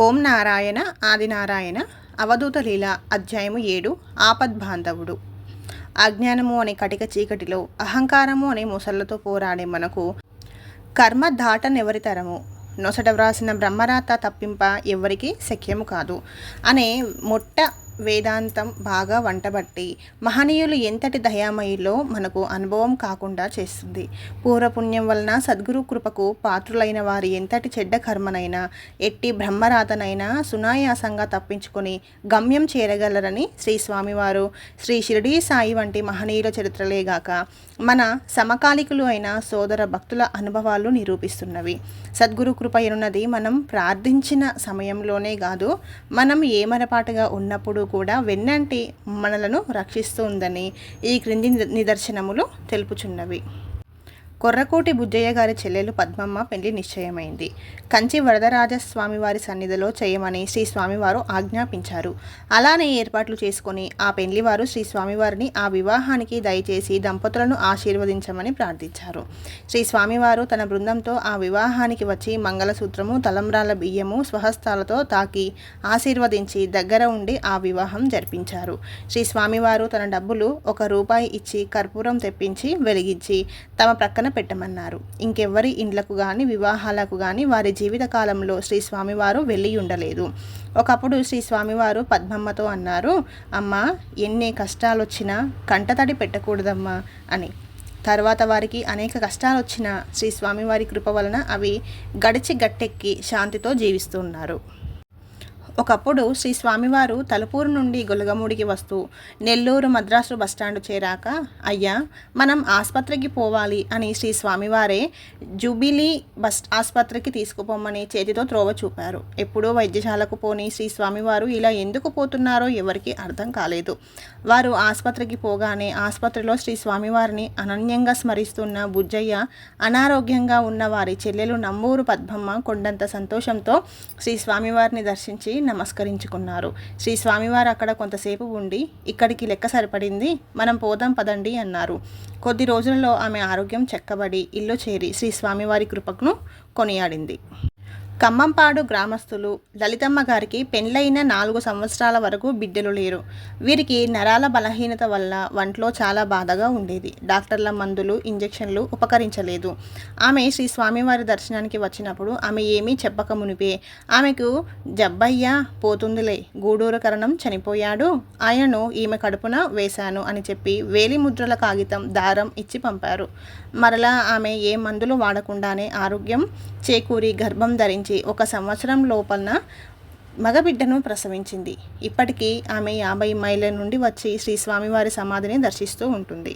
ఓం నారాయణ ఆదినారాయణ అవధూత లీల అధ్యాయము 7 ఆపద్బాంధవుడు. అజ్ఞానము అనే కటిక చీకటిలో అహంకారము అనే మొసళ్లతో పోరాడే మనకు కర్మ దాటనెవరితరము, నొసట వ్రాసిన బ్రహ్మరాత తప్పింప ఎవ్వరికి శక్యము కాదు అనే మొట్ట వేదాంతం బాగా వంటబట్టి మహనీయులు ఎంతటి దయామయులో మనకు అనుభవం కాకుండా చేస్తుంది. పూర్వపుణ్యం వలన సద్గురు కృపకు పాత్రులైన వారి ఎంతటి చెడ్డ కర్మనైనా ఎట్టి బ్రహ్మరాతనైనా సునాయాసంగా తప్పించుకొని గమ్యం చేరగలరని శ్రీ స్వామివారు, శ్రీ షిరిడీ సాయి వంటి మహనీయుల చరిత్రలేగాక మన సమకాలికులు అయిన సోదర భక్తుల అనుభవాలు నిరూపిస్తున్నవి. సద్గురు కృప ఎనున్నది మనం ప్రార్థించిన సమయంలోనే కాదు, మనం ఏమరపాటుగా ఉన్నప్పుడు కూడా వెన్నంటి మనలను రక్షిస్తుందని ఈ క్రింది నిదర్శనములు తెలుపుచున్నవి. కొర్రకోటి బుజ్జయ్య గారి చెల్లెలు పద్మమ్మ పెళ్లి నిశ్చయమైంది. కంచి వరదరాజస్వామి వారి సన్నిధిలో చేయమని శ్రీ స్వామివారు ఆజ్ఞాపించారు. అలానే ఏర్పాట్లు చేసుకొని ఆ పెళ్లివారు శ్రీ స్వామివారిని ఆ వివాహానికి దయచేసి దంపతులను ఆశీర్వదించమని ప్రార్థించారు. శ్రీ స్వామివారు తన బృందంతో ఆ వివాహానికి వచ్చి మంగళసూత్రము, తలంబ్రాల బియ్యము స్వహస్తాలతో తాకి ఆశీర్వదించి దగ్గర ఉండి ఆ వివాహం జరిపించారు. శ్రీ స్వామివారు తన డబ్బులు ₹1 ఇచ్చి కర్పూరం తెప్పించి వెలిగించి తమ ప్రక్కన పెట్టమన్నారు. ఇంకెవ్వరి ఇండ్లకు గాని వివాహాలకు గాని వారి జీవితకాలంలో శ్రీ స్వామివారు వెళ్ళి ఉండలేదు. ఒకప్పుడు శ్రీ స్వామివారు పద్మమ్మతో అన్నారు, అమ్మా, ఎన్ని కష్టాలొచ్చినా కంటతడి పెట్టకూడదమ్మా అని. తర్వాత వారికి అనేక కష్టాలొచ్చినా శ్రీ స్వామివారి కృప వలన అవి గడిచి గట్టెక్కి శాంతితో జీవిస్తున్నారు. ఒకప్పుడు శ్రీ స్వామివారు తలుపూరు నుండి గొలగమూడికి వస్తూ నెల్లూరు మద్రాసు బస్టాండ్ చేరాక, అయ్యా, మనం ఆసుపత్రికి పోవాలి అని శ్రీ స్వామివారే జూబిలీ ఆసుపత్రికి తీసుకుపోమని చేతితో త్రోవ చూపారు. ఎప్పుడూ వైద్యశాలకు పోని శ్రీ స్వామివారు ఇలా ఎందుకు పోతున్నారో ఎవరికి అర్థం కాలేదు. వారు ఆసుపత్రికి పోగానే ఆసుపత్రిలో శ్రీ స్వామివారిని అనన్యంగా స్మరిస్తున్న బుజ్జయ్య, అనారోగ్యంగా ఉన్న వారి చెల్లెలు నమ్మూరు పద్మమ్మ కొండంత సంతోషంతో శ్రీ స్వామివారిని దర్శించి నమస్కరించుకున్నారు. శ్రీ స్వామివారు అక్కడ కొంతసేపు ఉండి, ఇక్కడికి లెక్క సరిపడింది, మనం పోదాం పదండి అన్నారు. కొద్ది రోజులలో ఆమె ఆరోగ్యం చెక్కబడి ఇల్లు చేరి శ్రీ స్వామివారి కృపను కొనియాడింది. ఖమ్మంపాడు గ్రామస్తులు లలితమ్మ గారికి పెండ్లైన 4 సంవత్సరాల వరకు బిడ్డలు లేరు. వీరికి నరాల బలహీనత వల్ల వంట్లో చాలా బాధగా ఉండేది. డాక్టర్ల మందులు, ఇంజెక్షన్లు ఉపకరించలేదు. ఆమె శ్రీ స్వామివారి దర్శనానికి వచ్చినప్పుడు ఆమె ఏమీ చెప్పక మునిపే ఆమెకు జబ్బయ్య పోతుందిలే, గూడూరు కరణం చనిపోయాడు, ఆయనను ఈమె కడుపున వేశాను అని చెప్పి వేలి ముద్రల కాగితం, దారం ఇచ్చి పంపారు. మరలా ఆమె ఏ మందులు వాడకుండానే ఆరోగ్యం చేకూరి గర్భం ధరించి 1 సంవత్సరం లోపల మగబిడ్డను ప్రసవించింది. ఇప్పటికీ ఆమె 50 మైళ్ళ నుండి వచ్చి శ్రీ స్వామివారి సమాధిని దర్శిస్తూ ఉంటుంది.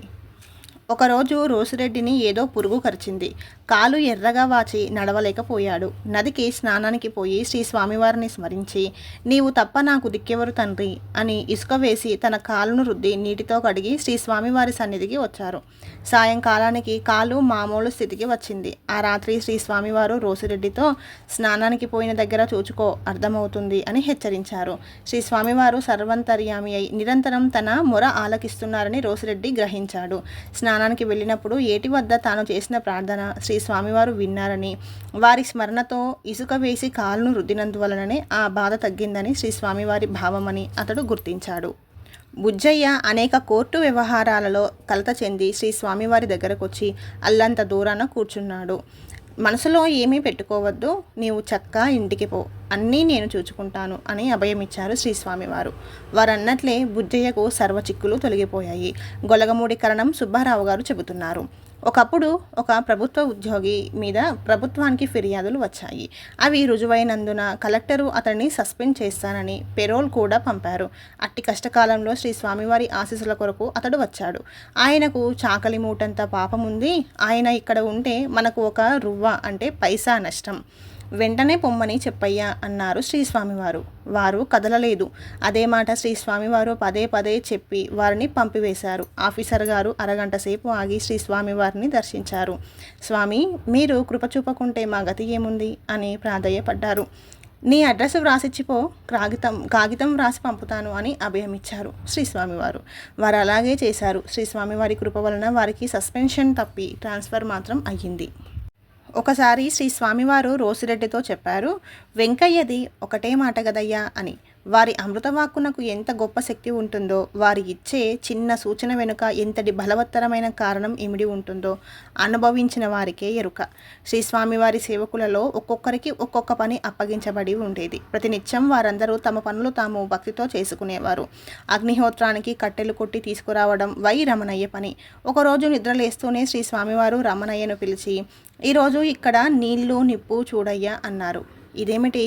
ఒకరోజు రోసిరెడ్డిని ఏదో పురుగు కరిచింది. కాలు ఎర్రగా వాచి నడవలేకపోయాడు. నదికి స్నానానికి పోయి శ్రీ స్వామివారిని స్మరించి, నీవు తప్ప నాకు దిక్కెవరు తండ్రి అని ఇసుక వేసి తన కాలును రుద్ది నీటితో కడిగి శ్రీ స్వామివారి సన్నిధికి వచ్చారు. సాయంకాలానికి కాలు మామూలు స్థితికి వచ్చింది. ఆ రాత్రి శ్రీ స్వామివారు రోసిరెడ్డితో, స్నానానికి పోయిన దగ్గర చూచుకో, అర్థమవుతుంది అని హెచ్చరించారు. శ్రీ స్వామివారు సర్వంతర్యామి అయి నిరంతరం తన మొర ఆలకిస్తున్నారని రోసిరెడ్డి గ్రహించాడు. స్నానానికి వెళ్ళినప్పుడు ఏటి వద్ద తాను చేసిన ప్రార్థన శ్రీ స్వామివారు విన్నారని, వారి స్మరణతో ఇసుక వేసి కాలును రుద్దినందువలననే ఆ బాధ తగ్గిందని శ్రీ స్వామివారి భావమని అతడు గుర్తించాడు. బుజ్జయ్య అనేక కోర్టు వ్యవహారాలలో కలత చెంది శ్రీ స్వామివారి దగ్గరకొచ్చి అల్లంత దూరాన కూర్చున్నాడు. మనసులో ఏమీ పెట్టుకోవద్దు, నీవు చక్కా ఇంటికి పో, అన్నీ నేను చూచుకుంటాను అని అభయమిచ్చారు శ్రీ స్వామివారు. వారన్నట్లే బుజ్జయ్యకు సర్వ చిక్కులు తొలగిపోయాయి. గొలగమూడి కరణం సుబ్బారావు గారు చెబుతున్నారు, ఒకప్పుడు ఒక ప్రభుత్వ ఉద్యోగి మీద ప్రభుత్వానికి ఫిర్యాదులు వచ్చాయి. అవి రుజువైనందున కలెక్టరు అతన్ని సస్పెండ్ చేస్తానని పెరోల్ కూడా పంపారు. అట్టి కష్టకాలంలో శ్రీ స్వామివారి ఆశీస్సుల కొరకు అతడు వచ్చాడు. ఆయనకు చాకలి మూటంత పాపముంది. ఆయన ఇక్కడ ఉంటే మనకు 1 రూవ అంటే పైసా నష్టం. వెంటనే పొమ్మని చెప్పయ్యా అన్నారు శ్రీ స్వామివారు. వారు కదలలేదు. అదే మాట శ్రీ స్వామివారు పదే పదే చెప్పి వారిని పంపివేశారు. ఆఫీసర్ గారు అరగంట సేపు ఆగి శ్రీ స్వామివారిని దర్శించారు. స్వామి, మీరు కృప చూపకుంటే మా గతి ఏముంది అని ప్రాధేయపడ్డారు. నీ అడ్రస్ వ్రాసిచ్చిపో, కాగితం వ్రాసి పంపుతాను అని అభయమిచ్చారు శ్రీ స్వామివారు. వారు అలాగే చేశారు. శ్రీ స్వామివారి కృప వలన వారికి సస్పెన్షన్ తప్పి ట్రాన్స్ఫర్ మాత్రం అయ్యింది. ఒకసారి శ్రీ స్వామివారు రోసిరెడ్డితో చెప్పారు, వెంకయ్యది ఒకటే మాట గదయ్యా అని. వారి అమృతవాక్కునకు ఎంత గొప్ప శక్తి ఉంటుందో, వారి ఇచ్చే చిన్న సూచన వెనుక ఎంతటి బలవత్తరమైన కారణం ఇమిడి ఉంటుందో అనుభవించిన వారికే ఎరుక. శ్రీ స్వామివారి సేవకులలో ఒక్కొక్కరికి ఒక్కొక్క పని అప్పగించబడి ఉండేది. ప్రతినిత్యం వారందరూ తమ పనులు తాము భక్తితో చేసుకునేవారు. అగ్నిహోత్రానికి కట్టెలు కొట్టి తీసుకురావడం వై రమణయ్య పని. ఒకరోజు నిద్రలేస్తూనే శ్రీ స్వామివారు రమణయ్యను పిలిచి, ఈరోజు ఇక్కడ నీళ్లు నిప్పు చూడయ్యా అన్నారు. ఇదేమిటి,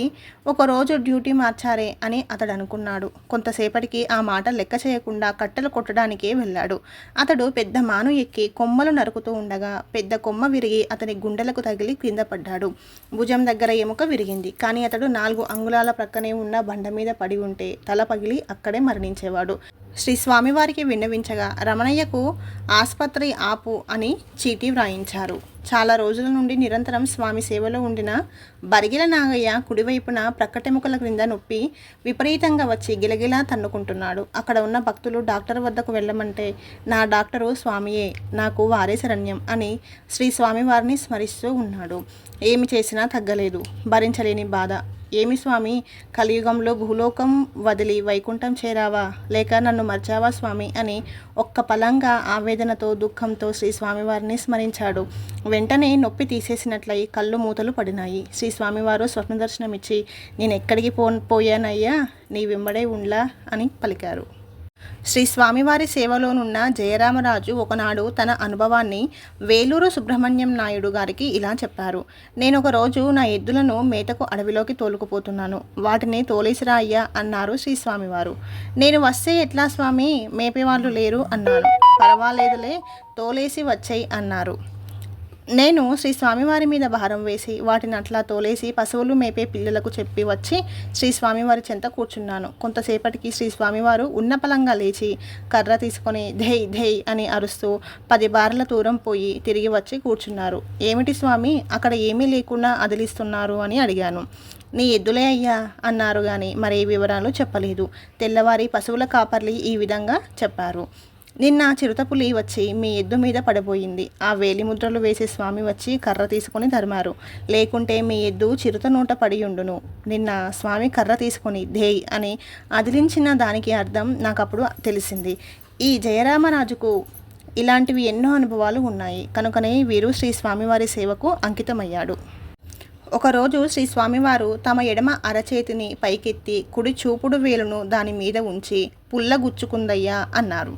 ఒకరోజు డ్యూటీ మార్చారే అని అతడు అనుకున్నాడు. కొంతసేపటికి ఆ మాట లెక్క చేయకుండా కట్టెలు కొట్టడానికే వెళ్ళాడు. అతడు పెద్ద మాను ఎక్కి కొమ్మలు నరుకుతూ ఉండగా పెద్ద కొమ్మ విరిగి అతని గుండెలకు తగిలి క్రింద పడ్డాడు. భుజం దగ్గర ఎముక విరిగింది. కానీ అతడు 4 అంగుళాల ప్రక్కనే ఉన్న బండ మీద పడి ఉంటే తల పగిలి అక్కడే మరణించేవాడు. శ్రీ స్వామివారికి విన్నవించగా రమణయ్యకు ఆస్పత్రి ఆపు అని చీటీ వ్రాయించారు. చాలా రోజుల నుండి నిరంతరం స్వామి సేవలో ఉండిన బరిగిల నాగయ్య కుడివైపున ప్రక్కటెముకల క్రింద నొప్పి విపరీతంగా వచ్చి గిలగిలా తన్నుకుంటున్నాడు. అక్కడ ఉన్న భక్తులు డాక్టర్ వద్దకు వెళ్ళమంటే, నా డాక్టరు స్వామియే, నాకు వారే శరణ్యం అని శ్రీ స్వామివారిని స్మరిస్తూ ఉన్నాడు. ఏమి చేసినా తగ్గలేదు. భరించలేని బాధ. ఏమి స్వామి, కలియుగంలో భూలోకం వదిలి వైకుంఠం చేరావా, లేక నన్ను మర్చావా స్వామి అని ఒక్క పలంగా ఆవేదనతో దుఃఖంతో శ్రీ స్వామివారిని స్మరించాడు. వెంటనే నొప్పి తీసేసినట్లయి కళ్ళు మూతలు పడినాయి. శ్రీ స్వామివారు స్వప్న దర్శనమిచ్చి, నేనెక్కడికి పోయానయ్యా, నీ వెంబడే ఉండ్లా అని పలికారు. శ్రీ స్వామివారి సేవలోనున్న జయరామరాజు ఒకనాడు తన అనుభవాన్ని వేలూరు సుబ్రహ్మణ్యం నాయుడు గారికి ఇలా చెప్పారు. నేను ఒక రోజు నా ఎద్దులను మేతకు అడవిలోకి తోలుకుపోతున్నాను. వాటిని తోలేసిరా అయ్యా అన్నారు శ్రీ స్వామివారు. నేను వస్తే ఎట్లా స్వామి, మేపేవాళ్ళు లేరు అన్నాను. పర్వాలేదులే, తోలేసి వచ్చేయి అన్నారు. నేను శ్రీ స్వామివారి మీద భారం వేసి వాటిని అట్లా తోలేసి పశువులు మేపే పిల్లలకు చెప్పి వచ్చి శ్రీ స్వామివారి చెంత కూర్చున్నాను. కొంతసేపటికి శ్రీ స్వామివారు ఉన్నపలంగా లేచి కర్ర తీసుకొని ధై ధై అని అరుస్తూ 10 బార్ల దూరం పోయి తిరిగి వచ్చి కూర్చున్నారు. ఏమిటి స్వామి, అక్కడ ఏమీ లేకుండా అదిలిస్తున్నారు అని అడిగాను. నీ ఎద్దులే అయ్యా అన్నారు కానీ మరే వివరాలు చెప్పలేదు. తెల్లవారి పశువుల కాపర్లి ఈ విధంగా చెప్పారు. నిన్న చిరుతపులి వచ్చి మీ ఎద్దు మీద పడబోయింది. ఆ వేలిముద్రలు వేసే స్వామి వచ్చి కర్ర తీసుకొని ధర్మారు. లేకుంటే మీ ఎద్దు చిరుత నోట పడి ఉండును. నిన్న స్వామి కర్ర తీసుకొని ధేయ్ అని అదిలించిన దానికి అర్థం నాకప్పుడు తెలిసింది. ఈ జయరామరాజుకు ఇలాంటివి ఎన్నో అనుభవాలు ఉన్నాయి. కనుకనే వీరు శ్రీ స్వామివారి సేవకు అంకితమయ్యాడు. ఒకరోజు శ్రీ స్వామివారు తమ ఎడమ అరచేతిని పైకెత్తి కుడి చూపుడు వేలును దాని మీద ఉంచి పుల్ల గుచ్చుకుందయ్యా అన్నారు.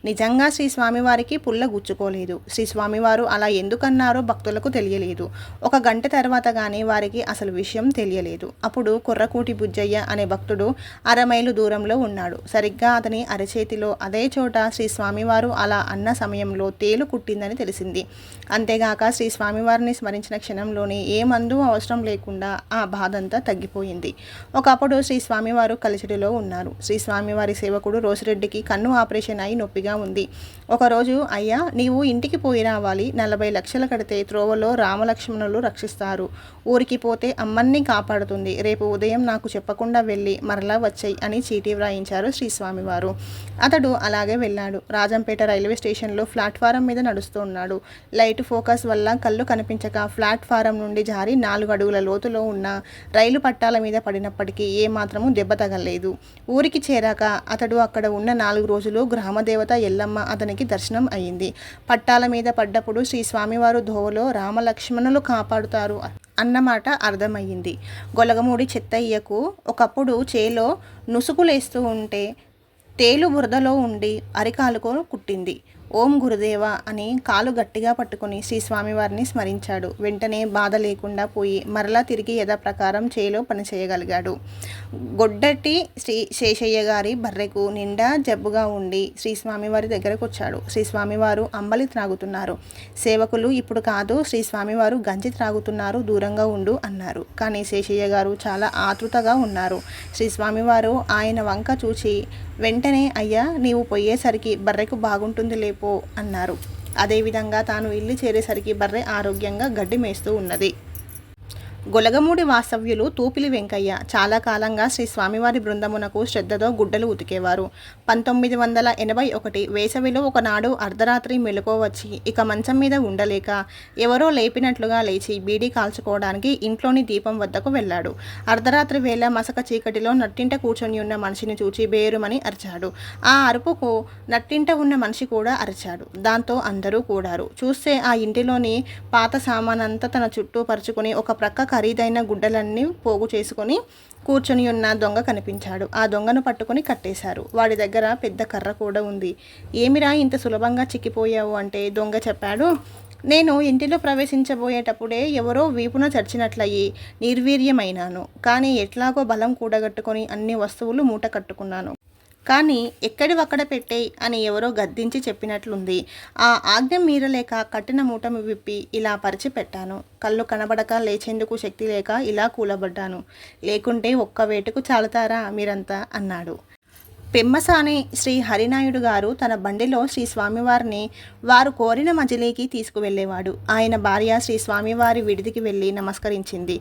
నిజంగా శ్రీ స్వామివారికి పుల్ల గుచ్చుకోలేదు. శ్రీ స్వామివారు అలా ఎందుకన్నారో భక్తులకు తెలియలేదు. 1 గంట తర్వాత కానీ వారికి అసలు విషయం తెలియలేదు. అప్పుడు కుర్రకూటి బుజ్జయ్య అనే భక్తుడు 1/2 మైలు దూరంలో ఉన్నాడు. సరిగ్గా అతని అరచేతిలో అదే చోట శ్రీ స్వామివారు అలా అన్న సమయంలో తేలు కుట్టిందని తెలిసింది. అంతేగాక శ్రీ స్వామివారిని స్మరించిన క్షణంలోనే ఏ మందు అవసరం లేకుండా ఆ బాధంతా తగ్గిపోయింది. ఒకప్పుడు శ్రీ స్వామివారు కలిసిడిలో ఉన్నారు. శ్రీ స్వామివారి సేవకుడు రోసిరెడ్డికి కన్ను ఆపరేషన్ అయి నొప్పిగా ఉంది. ఒకరోజు, అయ్యా నీవు ఇంటికి పోయి రావాలి, 40 లక్షలు కడితే త్రోవలో రామలక్ష్మణులు రక్షిస్తారు, ఊరికి పోతే అమ్మన్ని కాపాడుతుంది, రేపు ఉదయం నాకు చెప్పకుండా వెళ్ళి మరలా వచ్చాయి అని చీటీ వ్రాయించారు శ్రీ స్వామివారు. అతడు అలాగే వెళ్ళాడు. రాజంపేట రైల్వే స్టేషన్లో ప్లాట్ఫారం మీద నడుస్తూ ఉన్నాడు. లైట్ ఫోకస్ వల్ల కళ్ళు కనిపించక ప్లాట్ఫారం నుండి జారి 4 అడుగుల లోతులో ఉన్న రైలు పట్టాల మీద పడినప్పటికీ ఏమాత్రము దెబ్బ తగలేదు. ఊరికి చేరాక అతడు అక్కడ ఉన్న 4 రోజులు గ్రామదేవత ఎల్లమ్మ అతనికి దర్శనం అయింది. పట్టాల మీద పడ్డప్పుడు శ్రీ స్వామివారు ధోవలో రామలక్ష్మణులు కాపాడుతారు అన్నమాట అర్థమయ్యింది. గొలగమూడి చెత్తయ్యకు ఒకప్పుడు చేలో నుసుకులేస్తూ ఉంటే తేలు బురదలో ఉండి అరికాలుకు కుట్టింది. ఓం గురుదేవ అని కాలు గట్టిగా పట్టుకుని శ్రీ స్వామివారిని స్మరించాడు. వెంటనే బాధ లేకుండా పోయి మరలా తిరిగి యథాప్రకారం చేలో పనిచేయగలిగాడు. గొడ్డటి శ్రీ శేషయ్య గారి బర్రెకు నిండా జబ్బుగా ఉండి శ్రీ స్వామివారి దగ్గరకు వచ్చాడు. శ్రీ స్వామివారు అంబలి త్రాగుతున్నారు. సేవకులు ఇప్పుడు కాదు, శ్రీ స్వామివారు గంజి త్రాగుతున్నారు, దూరంగా ఉండు అన్నారు. కానీ శేషయ్య గారు చాలా ఆతృతగా ఉన్నారు. శ్రీ స్వామివారు ఆయన వంక చూచి వెంటనే, అయ్యా నీవు పోయేసరికి బర్రెకు బాగుంటుంది లేపో అన్నారు. అదేవిధంగా తాను ఇల్లు చేరేసరికి బర్రె ఆరోగ్యంగా గడ్డి మేస్తూ ఉన్నది. గొలగమూడి వాస్తవ్యులు తూపిలి వెంకయ్య చాలా కాలంగా శ్రీ స్వామివారి బృందమునకు శ్రద్ధతో గుడ్డలు ఉతికేవారు. 1981 వేసవిలో ఒకనాడు అర్ధరాత్రి మెలకువ వచ్చి ఇక మంచం మీద ఉండలేక ఎవరో లేపినట్లుగా లేచి బీడీ కాల్చుకోవడానికి ఇంట్లోని దీపం వద్దకు వెళ్ళాడు. అర్ధరాత్రి వేళ మసక చీకటిలో నట్టింట కూర్చొని ఉన్న మనిషిని చూచి బేరుమని అరిచాడు. ఆ అరుపుకు నట్టింట ఉన్న మనిషి కూడా అరిచాడు. దాంతో అందరూ కూడారు. చూస్తే ఆ ఇంటిలోని పాత సామానంతా తన చుట్టూ పరుచుకుని ఒక ప్రక్క ఖరీదైన గుడ్డలన్నీ పోగు చేసుకొని కూర్చొని ఉన్న దొంగ కనిపించాడు. ఆ దొంగను పట్టుకొని కట్టేశారు. వాడి దగ్గర పెద్ద కర్ర కూడా ఉంది. ఏమిరా ఇంత సులభంగా చిక్కిపోయావు అంటే దొంగ చెప్పాడు, నేను ఇంటిలో ప్రవేశించబోయేటప్పుడే ఎవరో వీపున చర్చినట్లయి నిర్వీర్యమైనాను. కానీ ఎట్లాగో బలం కూడగట్టుకొని అన్ని వస్తువులు మూట కట్టుకున్నాను. కానీ ఎక్కడివక్కడ పెట్టేయ్ అని ఎవరో గద్దించి చెప్పినట్లుంది. ఆ ఆజ్ఞ మీరలేక కట్టిన మూట విప్పి ఇలా పరిచి పెట్టాను. కళ్ళు కనబడక లేచేందుకు శక్తి లేక ఇలా కూలబడ్డాను. లేకుంటే ఒక్క వేటుకు చాలుతారా మీరంతా అన్నాడు. పెమ్మసాని శ్రీ హరినాయుడు గారు తన బండిలో శ్రీ స్వామివారిని వారు కోరిన మజిలీకి తీసుకువెళ్ళేవాడు. ఆయన భార్య శ్రీ స్వామివారి విడిదికి వెళ్ళి నమస్కరించింది.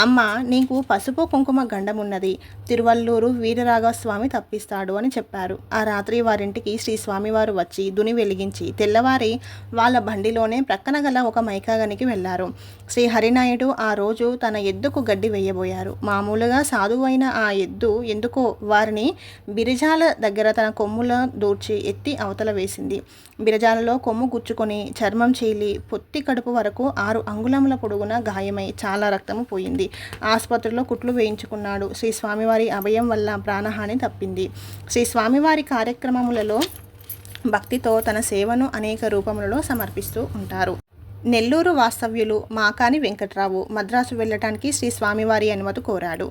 అమ్మ, నీకు పసుపు కుంకుమ గండమున్నది. తిరువల్లూరు వీరరాఘవస్వామి తప్పిస్తాడు అని చెప్పారు. ఆ రాత్రి వారింటికి శ్రీ స్వామివారు వచ్చి దుని వెలిగించి తెల్లవారి వాళ్ళ బండిలోనే ప్రక్కన గల ఒక మైకాగనికి వెళ్ళారు. శ్రీ హరినాయుడు ఆ రోజు తన ఎద్దుకు గడ్డి వేయబోయారు. మామూలుగా సాధువైన ఆ ఎద్దు ఎందుకో వారిని బిరిజాల దగ్గర తన కొమ్ముల దూర్చి ఎత్తి అవతల వేసింది. బిరజాలలో కొమ్ము గుచ్చుకొని చర్మం చీలి పొత్తి కడుపు వరకు 6 అంగుళముల పొడుగున గాయమై చాలా రక్తము పోయింది. ఆసుపత్రిలో కుట్లు వేయించుకున్నాడు. శ్రీ స్వామివారి అభయం వల్ల ప్రాణహాని తప్పింది. శ్రీ స్వామివారి కార్యక్రమములలో భక్తితో తన సేవను అనేక రూపములలో సమర్పిస్తూ ఉంటారు. నెల్లూరు వాస్తవ్యులు మాకాని వెంకట్రావు మద్రాసు వెళ్ళటానికి శ్రీ స్వామివారి అనుమతి కోరాడు.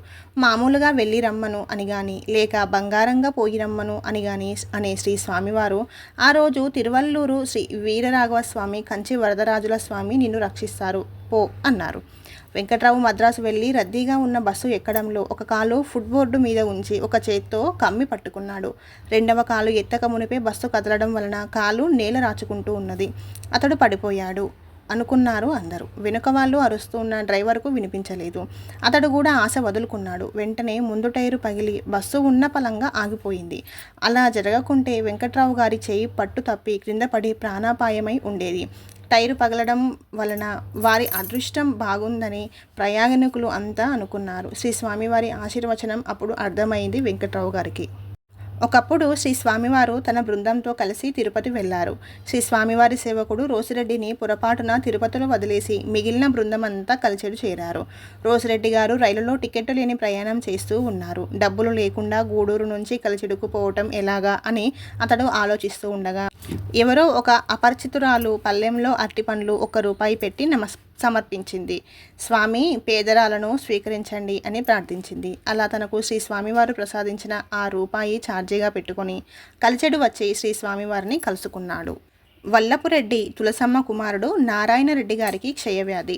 మామూలుగా వెళ్ళి రమ్మను అని గాని లేక బంగారంగా పోయి రమ్మను అని గాని అనే శ్రీ స్వామివారు ఆ రోజు తిరువల్లూరు శ్రీ వీరరాఘవస్వామి కంచి వరదరాజుల స్వామి నిన్ను రక్షిస్తారు పో అన్నారు. వెంకట్రావు మద్రాసు వెళ్ళి రద్దీగా ఉన్న బస్సు ఎక్కడంలో ఒక కాలు ఫుట్బోర్డు మీద ఉంచి ఒక చేత్తో కమ్మి పట్టుకున్నాడు. రెండవ కాలు ఎత్తక మునిపే బస్సు కదలడం వలన కాలు నేల రాచుకుంటూ ఉన్నది. అతడు పడిపోయాడు అనుకున్నారు అందరూ. వెనుక వాళ్ళు అరుస్తూ ఉన్న డ్రైవర్కు వినిపించలేదు. అతడు కూడా ఆశ వదులుకున్నాడు. వెంటనే ముందు టైరు పగిలి బస్సు ఉన్న పలంగా ఆగిపోయింది. అలా జరగకుంటే వెంకట్రావు గారి చేయి పట్టు తప్పి క్రింద పడి ప్రాణాపాయమై ఉండేది. టైరు పగలడం వలన వారి అదృష్టం బాగుందని ప్రయాణికులు అంతా అనుకున్నారు. శ్రీ స్వామివారి ఆశీర్వచనం అప్పుడు అర్థమైంది వెంకట్రావు గారికి. ఒకప్పుడు శ్రీ స్వామివారు తన బృందంతో కలిసి తిరుపతి వెళ్లారు. శ్రీ స్వామివారి సేవకుడు రోసిరెడ్డిని పొరపాటున తిరుపతిలో వదిలేసి మిగిలిన బృందం అంతా కలిచెడు చేరారు. రోసిరెడ్డి గారు రైలులో టికెట్ లేని ప్రయాణం చేస్తూ ఉన్నారు. డబ్బులు లేకుండా గూడూరు నుంచి కలిచెడుకు పోవటం ఎలాగా అని అతడు ఆలోచిస్తూ ఉండగా ఎవరో ఒక అపరిచితురాలు పల్లెంలో అరటిపండ్లు ₹1 పెట్టి సమర్పించింది. స్వామి, పేదరాలను స్వీకరించండి అని ప్రార్థించింది. అలా తనకు శ్రీ స్వామివారు ప్రసాదించిన ఆ రూపాయి ఛార్జీగా పెట్టుకొని కలిచెడు వచ్చి శ్రీ స్వామివారిని కలుసుకున్నాడు. వల్లపురెడ్డి తులసమ్మ కుమారుడు నారాయణరెడ్డి గారికి క్షయవ్యాధి.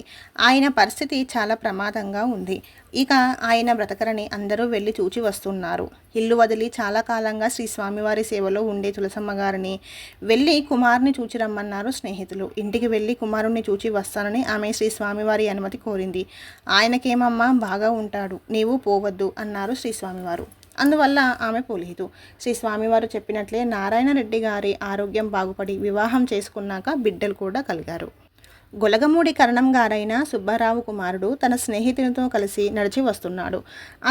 ఆయన పరిస్థితి చాలా ప్రమాదంగా ఉంది. ఇక ఆయన బ్రతకరని అందరూ వెళ్ళి చూచి వస్తున్నారు. ఇల్లు వదిలి చాలా కాలంగా శ్రీ స్వామివారి సేవలో ఉండే తులసమ్మ గారిని వెళ్ళి కుమారుని చూచి రమ్మన్నారు స్నేహితులు. ఇంటికి వెళ్ళి కుమారుణ్ణి చూచి వస్తానని ఆమె శ్రీ స్వామివారి అనుమతి కోరింది. ఆయనకేమమ్మా, బాగా ఉంటాడు, నీవు పోవద్దు అన్నారు శ్రీ స్వామివారు. అందువల్ల ఆమె పోలేదు. శ్రీ స్వామివారు చెప్పినట్లే నారాయణరెడ్డి గారి ఆరోగ్యం బాగుపడి వివాహం చేసుకున్నాక బిడ్డలు కూడా కలిగారు. గొలగమూడి కరణం గారైన సుబ్బారావు కుమారుడు తన స్నేహితునితో కలిసి నడిచి వస్తున్నాడు.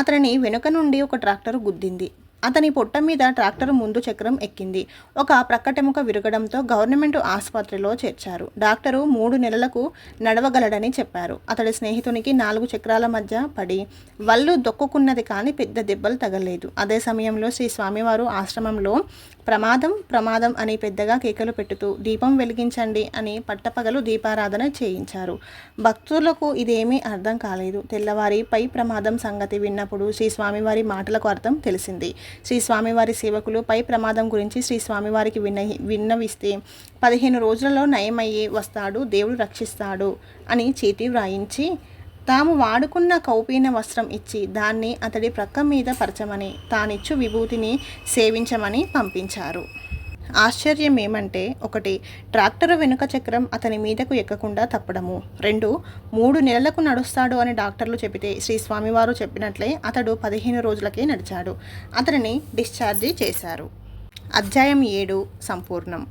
అతనిని వెనుక నుండి ఒక ట్రాక్టర్ గుద్దింది. అతని పొట్ట మీద ట్రాక్టర్ ముందు చక్రం ఎక్కింది. ఒక ప్రక్కటెముక విరగడంతో గవర్నమెంట్ ఆసుపత్రిలో చేర్చారు. డాక్టరు 3 నెలలకు నడవగలడని చెప్పారు. అతడి స్నేహితునికి 4 చక్రాల మధ్య పడి వల్లు దొక్కుకున్నది కానీ పెద్ద దెబ్బలు తగలేదు. అదే సమయంలో శ్రీ స్వామివారు ఆశ్రమంలో ప్రమాదం ప్రమాదం అని పెద్దగా కేకలు పెట్టుతూ దీపం వెలిగించండి అని పట్టపగలు దీపారాధన చేయించారు. భక్తులకు ఇదేమీ అర్థం కాలేదు. తెల్లవారి పై ప్రమాదం సంగతి విన్నప్పుడు శ్రీ స్వామివారి మాటలకు అర్థం తెలిసింది. శ్రీ స్వామివారి సేవకులు పై ప్రమాదం గురించి శ్రీ స్వామివారికి విన్నవిస్తే 15 రోజులలో నయమయ్యి వస్తాడు, దేవుడు రక్షిస్తాడు అని చీటీ వ్రాయించి తాము వాడుకున్న కౌపీన వస్త్రం ఇచ్చి దాన్ని అతడి ప్రక్క మీద పరచమని తానిచ్చు విభూతిని సేవించమని పంపించారు. ఆశ్చర్యం ఏమంటే 1 ట్రాక్టరు వెనుక చక్రం అతని మీదకు ఎక్కకుండా తప్పడము, 2 3 నెలలకు నడుస్తాడు అని డాక్టర్లు చెబితే శ్రీ స్వామివారు చెప్పినట్లే అతడు 15 రోజులకే నడిచాడు. అతనిని డిశ్చార్జి చేశారు. అధ్యాయం 7 సంపూర్ణం.